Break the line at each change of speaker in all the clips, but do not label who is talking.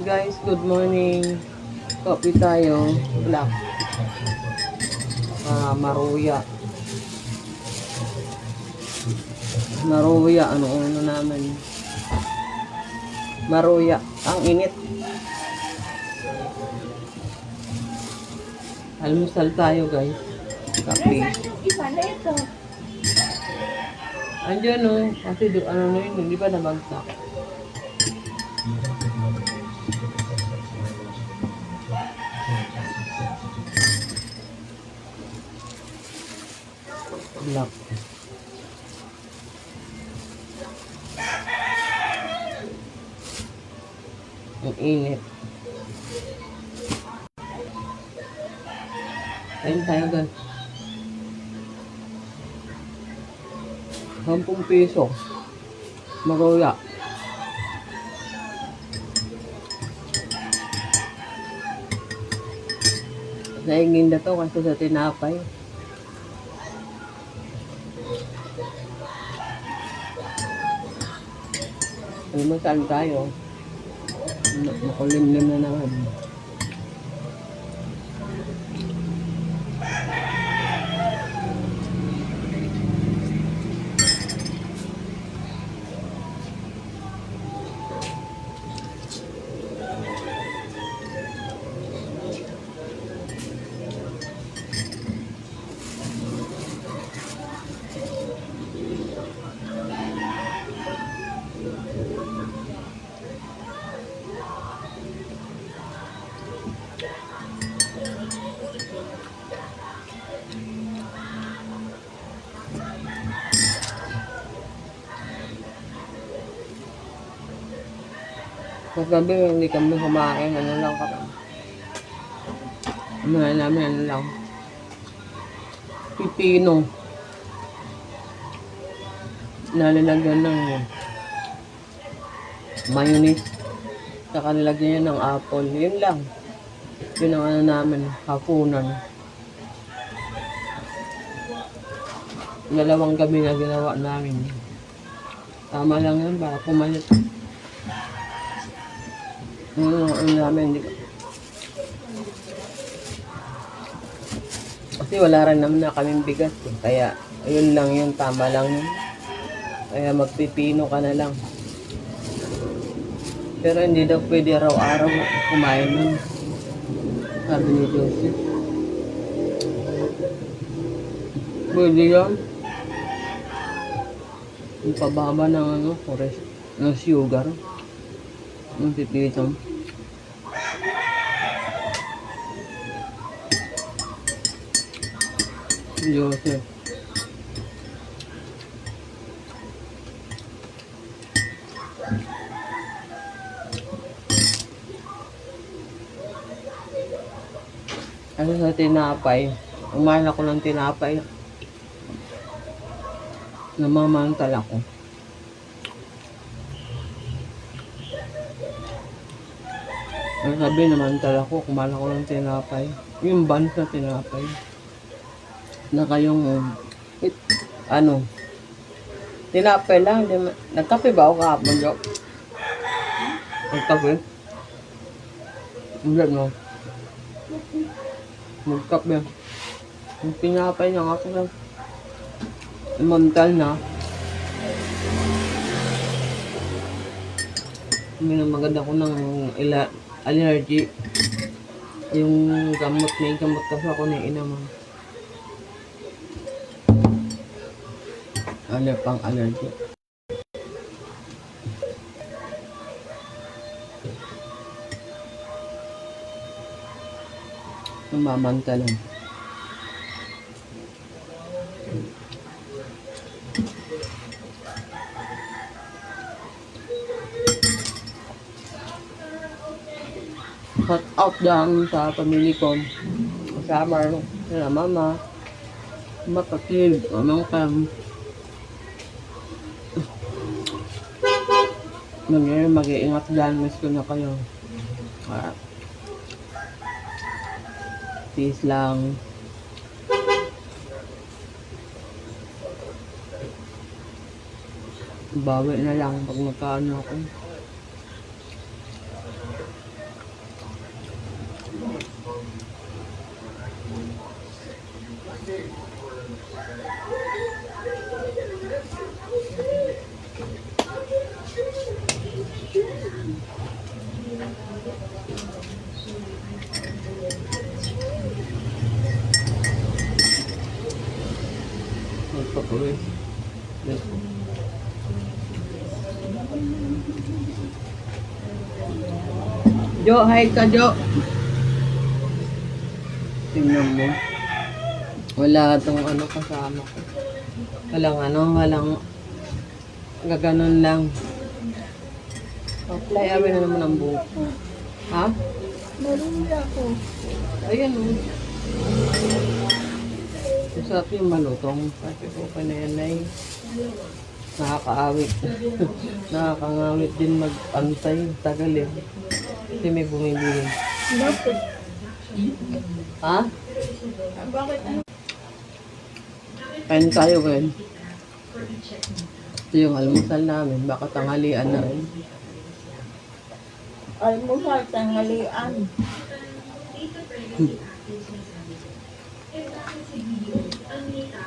Guys, good morning. Coffee tayo. Black. Maruya. Maruya. Ano naman? Maruya. Ang init. Almusal tayo, guys. Coffee.
Isa na ito.
Andiyan, no? Kasi ano na yun, hindi ba nabagsak? Black. Ang init. Ayun tayo, guys. 10 piso. Maruya. Naingin na to kasi sa tinapay. Almusal tayo. Makulimlim na naman. Kagabi hindi kami kumain, ano lang kami. Ano lang. Pipino. Nalalagyan ng mayonnaise. Saka nilagyan niya ng apple. Yun lang. Yun ang ano namin, hapunan. Dalawang gabi na ginawa namin. Tama lang yan, baka pumalit. Ano namin, hindi ko. Kasi wala rin naman na kaming bigas. Kaya, ayun lang yun, tama lang yun. Kaya magpipino ka na lang. Pero hindi daw pwede araw-araw kumain nun. Sabi ni Joseph. Pwede yan. Yung pababa ng ano, forest, ng sugar. Yung pipitong. Joseph. Ano sa tinapay? Umain ako ng tinapay. Namamantal ako. Ang sabi namantal ako, kumain ako ng tinapay. Yung buns na tinapay. Naka yung, ano, tinapay lang. Nagkape ba ako kahapon, Jo? Nagkape? Hindi, no? Nagkape. Yung tinapay niya ako lang. Imantal na. Hindi na maganda ko ng allergy. Yung gamot, may gamot kasi ako na inaman. Ano pang allergy? Namamantalan. Shout out dyan sa pamilya ko. Kasama sila mama, kapatid, amangkam. Ngayon mag-iingat dyan, miss ko na kayo. Peace lang. Bawi na lang pag magkaano ako. pauwi. Jo, hi ka, Jo. Tingnan mo. Wala tong ano kasama ko. Walang gaganon lang. Fly away na naman ang buhok. Ha?
Marumi ako.
Ayan o. Masarap yung malutong. Kasi po pa na yan ay nakakaawit. Nakakangawit din mag-antay. Tagal eh. Kasi may bumibili.
Bakit?
Ha?
Bakit?
Kain tayo ngayon. Ito yung almusal namin. Baka tanghalian na rin.
Almusal, tanghalian.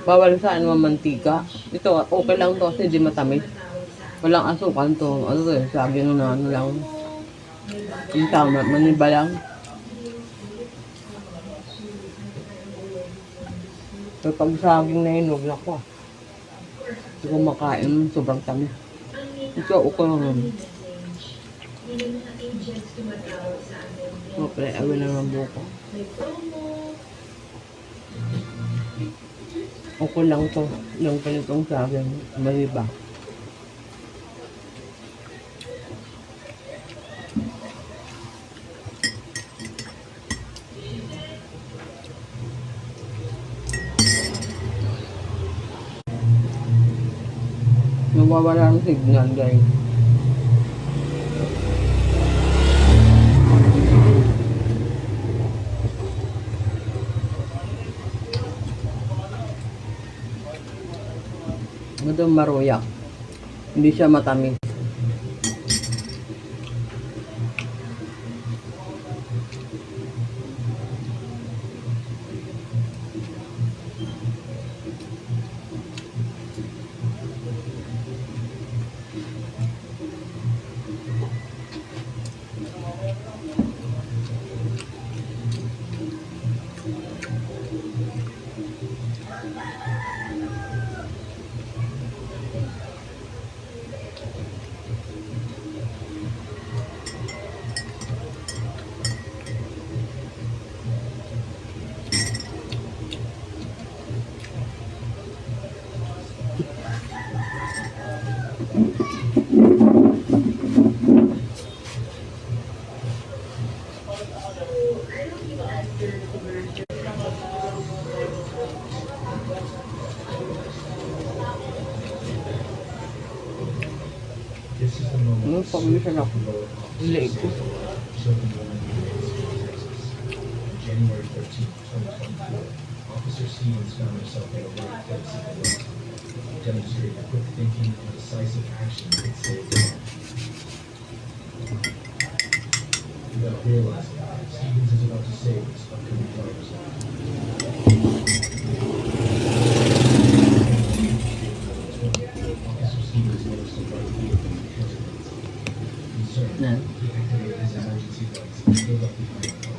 Bawal sa ano mantika. Ito, okay lang to kasi di matamis. Walang asukan to. Ano to eh, saging na ano lang. Yung tama, maniba lang. Pero pag saging na hinog, ako. Hindi ko makain, sobrang tamis. Ito, okay lang. Okay, awin na ng buko. Okay lang to. Yung ganitong saging, maniba. Nawawala ang signal, guys. Ito maruyak. Hindi siya matamis. Ano, pabilisan ako. Leg ko.
January 13, 2024, Officer Stevens found himself in a road that demonstrated quick thinking and decisive action that saved him. Without realizing it, Stevens is about to save his upcoming driver's life. Officer Stevens noticed a bright vehicle in the Concerned,
Na.
he activated his emergency lights and pulled up behind the car.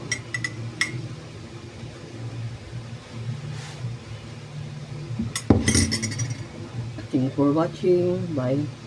Thanks for watching. Bye.